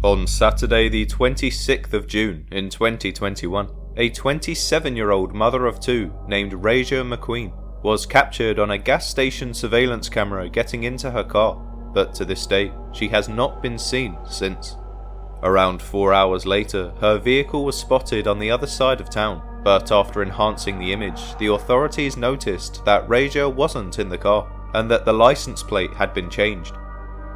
On Saturday the 26th of June in 2021, a 27-year-old mother of two named Rajah McQueen was captured on a gas station surveillance camera getting into her car, but to this day she has not been seen since. Around 4 hours later, her vehicle was spotted on the other side of town, but after enhancing the image, the authorities noticed that Rajah wasn't in the car and that the license plate had been changed.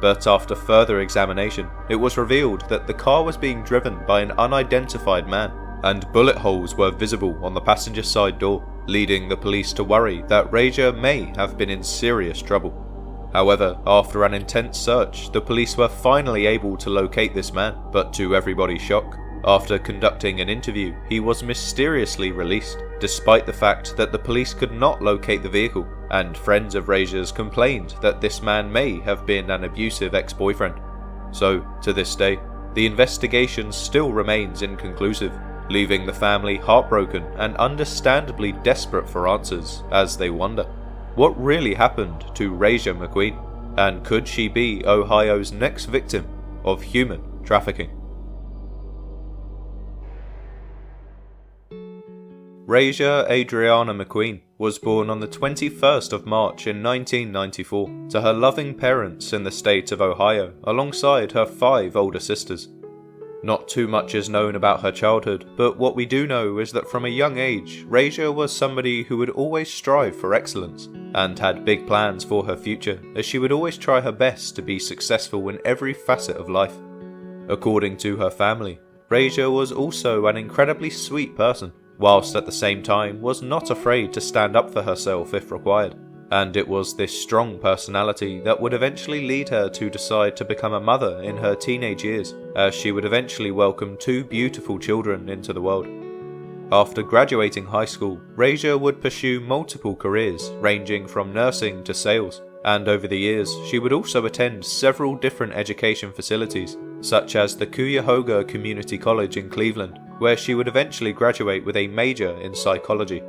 But after further examination, it was revealed that the car was being driven by an unidentified man, and bullet holes were visible on the passenger side door, leading the police to worry that Rajah may have been in serious trouble. However, after an intense search, the police were finally able to locate this man, but to everybody's shock, after conducting an interview, he was mysteriously released, despite the fact that the police could not locate the vehicle, and friends of Rajah's complained that this man may have been an abusive ex-boyfriend. So, to this day, the investigation still remains inconclusive, leaving the family heartbroken and understandably desperate for answers as they wonder, what really happened to Rajah McQueen, and could she be Ohio's next victim of human trafficking? Rajah Adriana McQueen was born on the 21st of March in 1994 to her loving parents in the state of Ohio alongside her 5 older sisters. Not too much is known about her childhood, but what we do know is that from a young age, Rajah was somebody who would always strive for excellence and had big plans for her future, as she would always try her best to be successful in every facet of life. According to her family, Rajah was also an incredibly sweet person, whilst at the same time was not afraid to stand up for herself if required, and it was this strong personality that would eventually lead her to decide to become a mother in her teenage years, as she would eventually welcome 2 beautiful children into the world. After graduating high school, Rajah would pursue multiple careers ranging from nursing to sales, and over the years she would also attend several different education facilities, such as the Cuyahoga Community College in Cleveland, where she would eventually graduate with a major in psychology.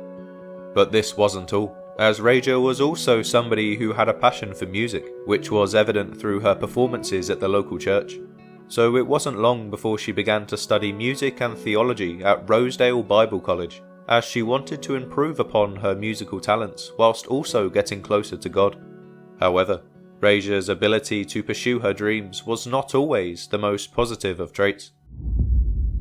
But this wasn't all, as Rajah was also somebody who had a passion for music, which was evident through her performances at the local church. So it wasn't long before she began to study music and theology at Rosedale Bible College, as she wanted to improve upon her musical talents whilst also getting closer to God. However, Rajah's ability to pursue her dreams was not always the most positive of traits,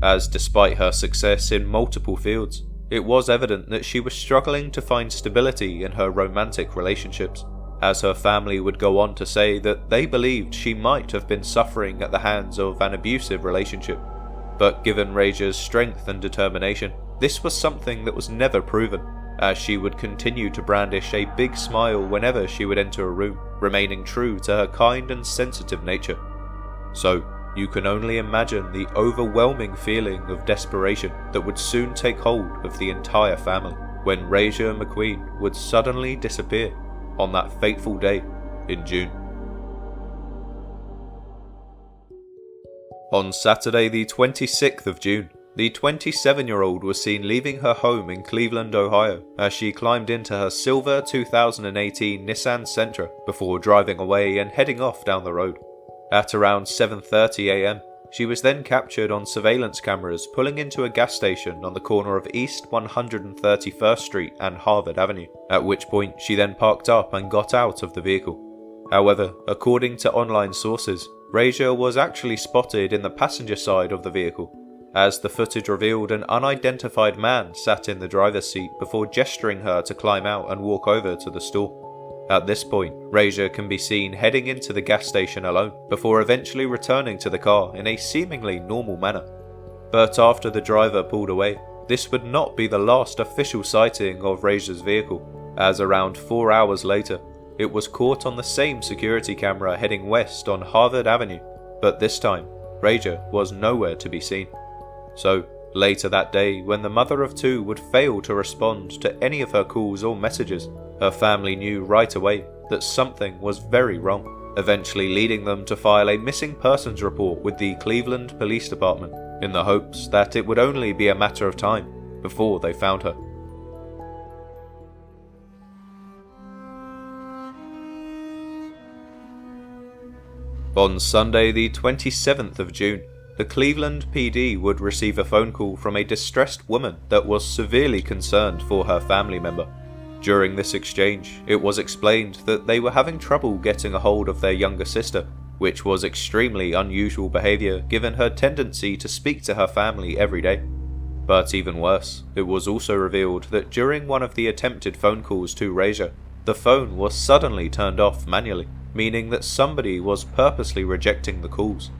as despite her success in multiple fields, it was evident that she was struggling to find stability in her romantic relationships, as her family would go on to say that they believed she might have been suffering at the hands of an abusive relationship. But given Rajah's strength and determination, this was something that was never proven, as she would continue to brandish a big smile whenever she would enter a room, remaining true to her kind and sensitive nature. So, you can only imagine the overwhelming feeling of desperation that would soon take hold of the entire family when Rajah McQueen would suddenly disappear on that fateful day in June. On Saturday the 26th of June, the 27-year-old was seen leaving her home in Cleveland, Ohio, as she climbed into her silver 2018 Nissan Sentra before driving away and heading off down the road. At around 7:30 am, she was then captured on surveillance cameras pulling into a gas station on the corner of East 131st Street and Harvard Avenue, at which point she then parked up and got out of the vehicle. However, according to online sources, Rajah was actually spotted in the passenger side of the vehicle, as the footage revealed an unidentified man sat in the driver's seat before gesturing her to climb out and walk over to the store. At this point, Rajah can be seen heading into the gas station alone, before eventually returning to the car in a seemingly normal manner. But after the driver pulled away, this would not be the last official sighting of Rajah's vehicle, as around 4 hours later, it was caught on the same security camera heading west on Harvard Avenue, but this time, Rajah was nowhere to be seen. So, later that day, when the mother of two would fail to respond to any of her calls or messages, her family knew right away that something was very wrong, eventually leading them to file a missing persons report with the Cleveland Police Department, in the hopes that it would only be a matter of time before they found her. On Sunday the 27th of June, the Cleveland PD would receive a phone call from a distressed woman that was severely concerned for her family member. During this exchange, it was explained that they were having trouble getting a hold of their younger sister, which was extremely unusual behavior given her tendency to speak to her family every day. But even worse, it was also revealed that during one of the attempted phone calls to Rajah, the phone was suddenly turned off manually, meaning that somebody was purposely rejecting the calls.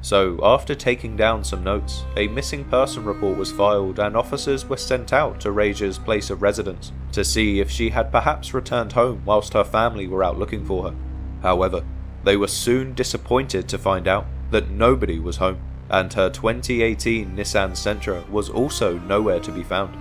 So, after taking down some notes, a missing person report was filed and officers were sent out to Rajah's place of residence to see if she had perhaps returned home whilst her family were out looking for her. However, they were soon disappointed to find out that nobody was home, and her 2018 Nissan Sentra was also nowhere to be found.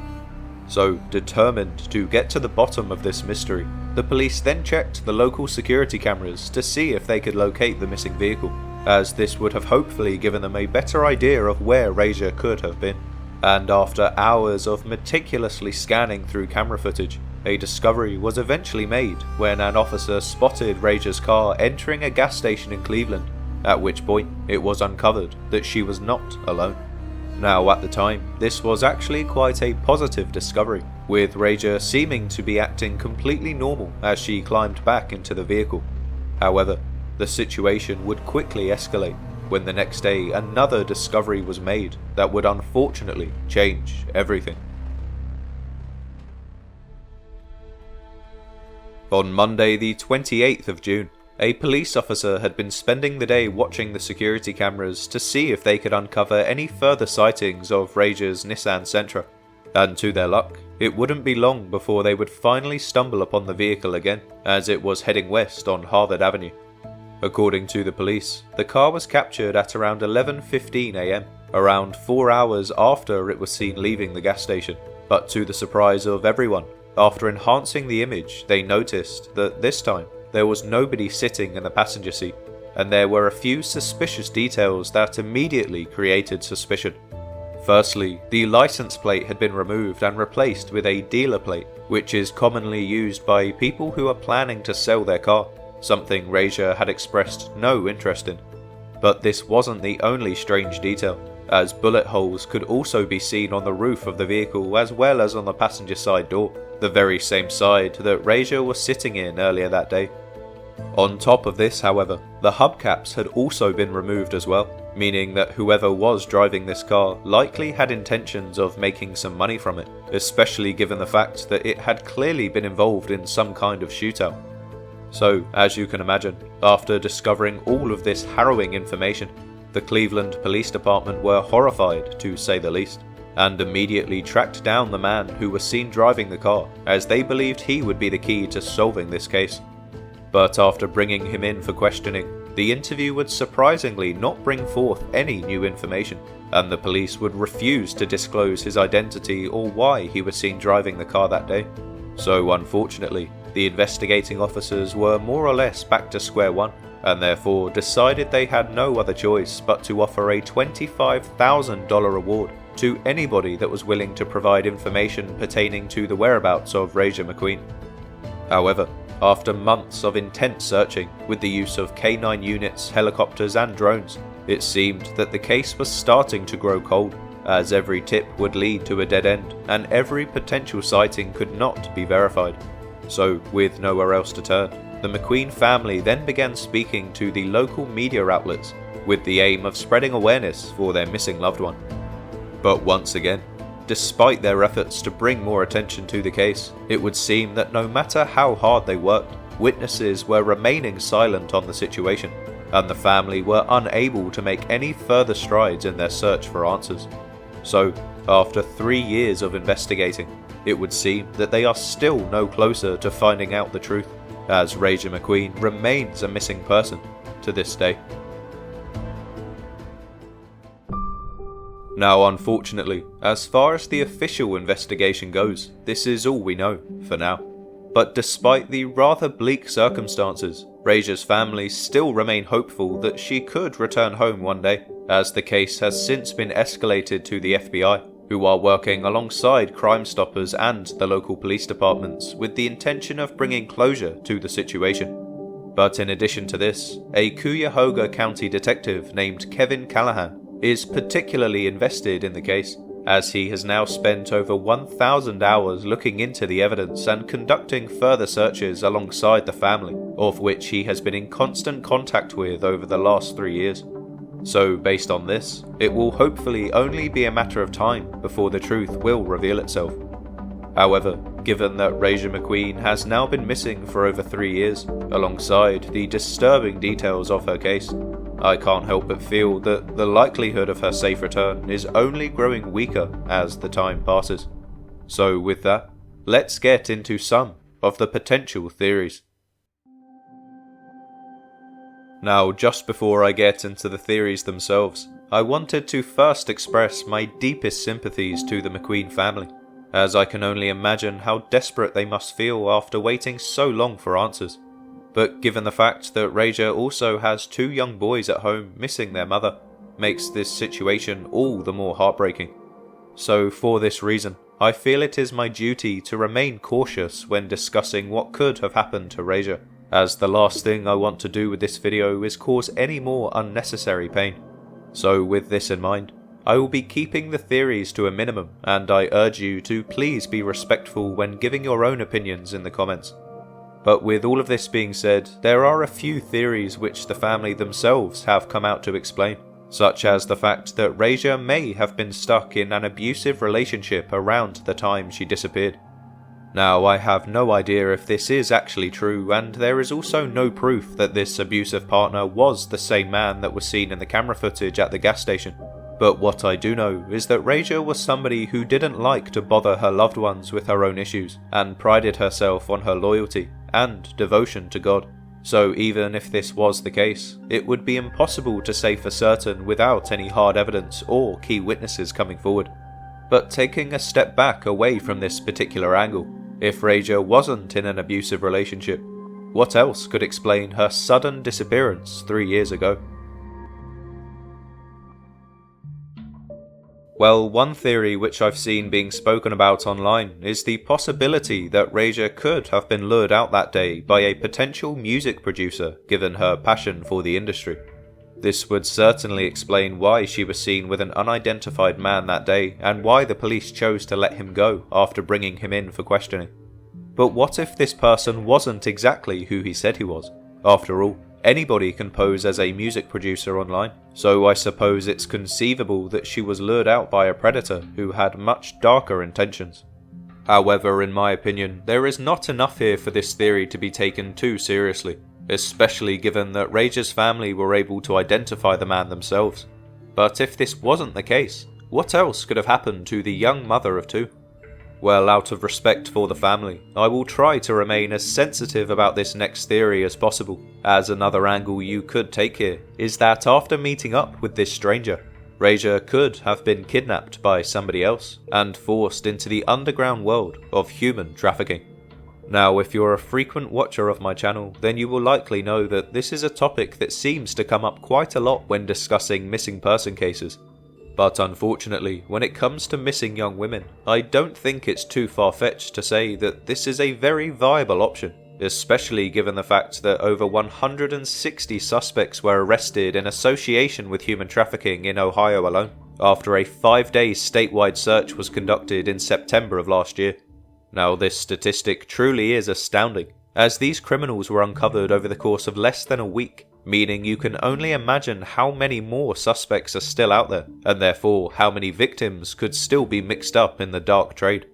So, determined to get to the bottom of this mystery, the police then checked the local security cameras to see if they could locate the missing vehicle, as this would have hopefully given them a better idea of where Rajah could have been. And after hours of meticulously scanning through camera footage, a discovery was eventually made when an officer spotted Rajah's car entering a gas station in Cleveland, at which point it was uncovered that she was not alone. Now, at the time, this was actually quite a positive discovery, with Rajah seeming to be acting completely normal as she climbed back into the vehicle. However, the situation would quickly escalate when the next day another discovery was made that would unfortunately change everything. On Monday the 28th of June, a police officer had been spending the day watching the security cameras to see if they could uncover any further sightings of Rajah's Nissan Sentra, and to their luck, it wouldn't be long before they would finally stumble upon the vehicle again, as it was heading west on Harvard Avenue. According to the police, the car was captured at around 11:15 am, around 4 hours after it was seen leaving the gas station, but to the surprise of everyone, after enhancing the image, they noticed that this time there was nobody sitting in the passenger seat, and there were a few suspicious details that immediately created suspicion. Firstly, the license plate had been removed and replaced with a dealer plate, which is commonly used by people who are planning to sell their car, something Rajah had expressed no interest in. But this wasn't the only strange detail, as bullet holes could also be seen on the roof of the vehicle as well as on the passenger side door, the very same side that Rajah was sitting in earlier that day. On top of this, however, the hubcaps had also been removed as well, meaning that whoever was driving this car likely had intentions of making some money from it, especially given the fact that it had clearly been involved in some kind of shootout. So, as you can imagine, after discovering all of this harrowing information, the Cleveland Police Department were horrified, to say the least, and immediately tracked down the man who was seen driving the car, as they believed he would be the key to solving this case. But after bringing him in for questioning, the interview would surprisingly not bring forth any new information, and the police would refuse to disclose his identity or why he was seen driving the car that day. So unfortunately, the investigating officers were more or less back to square one, and therefore decided they had no other choice but to offer a $25,000 reward to anybody that was willing to provide information pertaining to the whereabouts of Rajah McQueen. However, after months of intense searching with the use of K9 units, helicopters and drones, it seemed that the case was starting to grow cold, as every tip would lead to a dead end and every potential sighting could not be verified. So, with nowhere else to turn, the McQueen family then began speaking to the local media outlets with the aim of spreading awareness for their missing loved one. But once again, despite their efforts to bring more attention to the case, it would seem that no matter how hard they worked, witnesses were remaining silent on the situation, and the family were unable to make any further strides in their search for answers. So, after 3 years of investigating, it would seem that they are still no closer to finding out the truth, as Rajah McQueen remains a missing person to this day. Now, unfortunately, as far as the official investigation goes, this is all we know for now. But despite the rather bleak circumstances, Rajah's family still remain hopeful that she could return home one day, as the case has since been escalated to the FBI, who are working alongside Crime Stoppers and the local police departments with the intention of bringing closure to the situation. But in addition to this, a Cuyahoga County detective named Kevin Callahan is particularly invested in the case, as he has now spent over 1,000 hours looking into the evidence and conducting further searches alongside the family, of which he has been in constant contact with over the last 3 years. So based on this, it will hopefully only be a matter of time before the truth will reveal itself. However, given that Rajah McQueen has now been missing for over 3 years, alongside the disturbing details of her case, I can't help but feel that the likelihood of her safe return is only growing weaker as the time passes. So with that, let's get into some of the potential theories. Now, just before I get into the theories themselves, I wanted to first express my deepest sympathies to the McQueen family, as I can only imagine how desperate they must feel after waiting so long for answers. But given the fact that Rajah also has 2 young boys at home missing their mother, makes this situation all the more heartbreaking. So for this reason, I feel it is my duty to remain cautious when discussing what could have happened to Rajah, as the last thing I want to do with this video is cause any more unnecessary pain. So with this in mind, I will be keeping the theories to a minimum, and I urge you to please be respectful when giving your own opinions in the comments. But with all of this being said, there are a few theories which the family themselves have come out to explain, such as the fact that Rajah may have been stuck in an abusive relationship around the time she disappeared. Now, I have no idea if this is actually true, and there is also no proof that this abusive partner was the same man that was seen in the camera footage at the gas station. But what I do know is that Rajah was somebody who didn't like to bother her loved ones with her own issues, and prided herself on her loyalty and devotion to God. So even if this was the case, it would be impossible to say for certain without any hard evidence or key witnesses coming forward. But taking a step back away from this particular angle, if Rajah wasn't in an abusive relationship, what else could explain her sudden disappearance 3 years ago? Well, one theory which I've seen being spoken about online is the possibility that Rajah could have been lured out that day by a potential music producer given her passion for the industry. This would certainly explain why she was seen with an unidentified man that day and why the police chose to let him go after bringing him in for questioning. But what if this person wasn't exactly who he said he was? After all, anybody can pose as a music producer online, so I suppose it's conceivable that she was lured out by a predator who had much darker intentions. However, in my opinion, there is not enough here for this theory to be taken too seriously, especially given that Rajah's family were able to identify the man themselves. But if this wasn't the case, what else could have happened to the young mother of 2? Well, out of respect for the family, I will try to remain as sensitive about this next theory as possible, as another angle you could take here is that after meeting up with this stranger, Rajah could have been kidnapped by somebody else and forced into the underground world of human trafficking. Now, if you're a frequent watcher of my channel, then you will likely know that this is a topic that seems to come up quite a lot when discussing missing person cases. But unfortunately, when it comes to missing young women, I don't think it's too far-fetched to say that this is a very viable option, especially given the fact that over 160 suspects were arrested in association with human trafficking in Ohio alone, after a 5-day statewide search was conducted in September of last year. Now, this statistic truly is astounding, as these criminals were uncovered over the course of less than a week, meaning you can only imagine how many more suspects are still out there, and therefore how many victims could still be mixed up in the dark trade.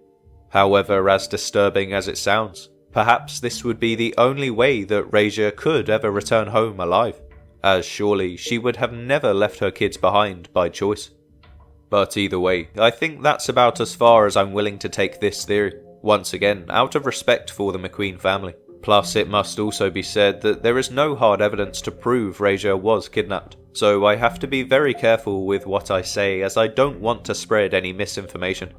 However, as disturbing as it sounds, perhaps this would be the only way that Rajah could ever return home alive, as surely she would have never left her kids behind by choice. But either way, I think that's about as far as I'm willing to take this theory, once again out of respect for the McQueen family. Plus, it must also be said that there is no hard evidence to prove Rajah was kidnapped, so I have to be very careful with what I say as I don't want to spread any misinformation.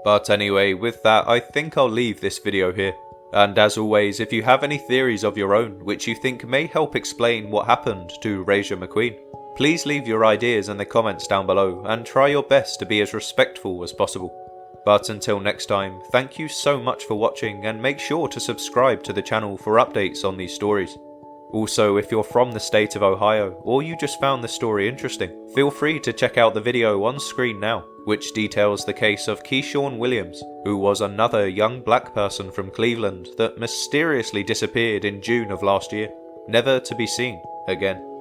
But anyway, with that, I think I'll leave this video here. And as always, if you have any theories of your own which you think may help explain what happened to Rajah McQueen, please leave your ideas in the comments down below and try your best to be as respectful as possible. But until next time, thank you so much for watching and make sure to subscribe to the channel for updates on these stories. Also, if you're from the state of Ohio, or you just found this story interesting, feel free to check out the video on screen now, which details the case of Keyshawn Williams, who was another young black person from Cleveland that mysteriously disappeared in June of last year, never to be seen again.